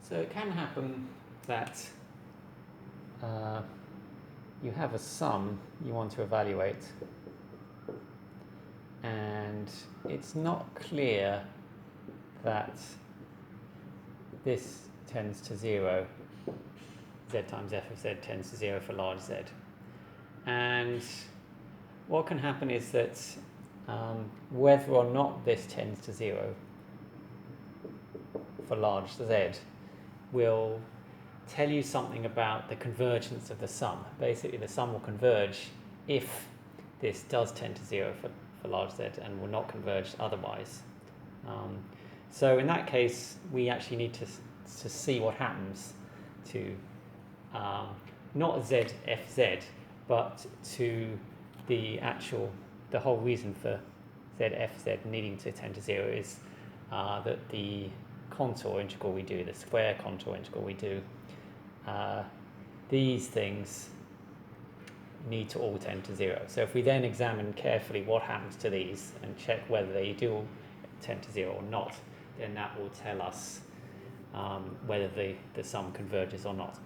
So it can happen that you have a sum you want to evaluate, and it's not clear that this tends to 0, z times f of z tends to 0 for large z. And what can happen is that whether or not this tends to 0 for large z will tell you something about the convergence of the sum. Basically, the sum will converge if this does tend to 0 for large z and will not converge otherwise. So in that case, we actually need to see what happens to not zfz, but to the whole reason for zfz needing to tend to 0 is that the contour integral we do, the square contour integral we do, these things need to all tend to 0. So if we then examine carefully what happens to these and check whether they do all tend to 0 or not, then that will tell us whether the sum converges or not.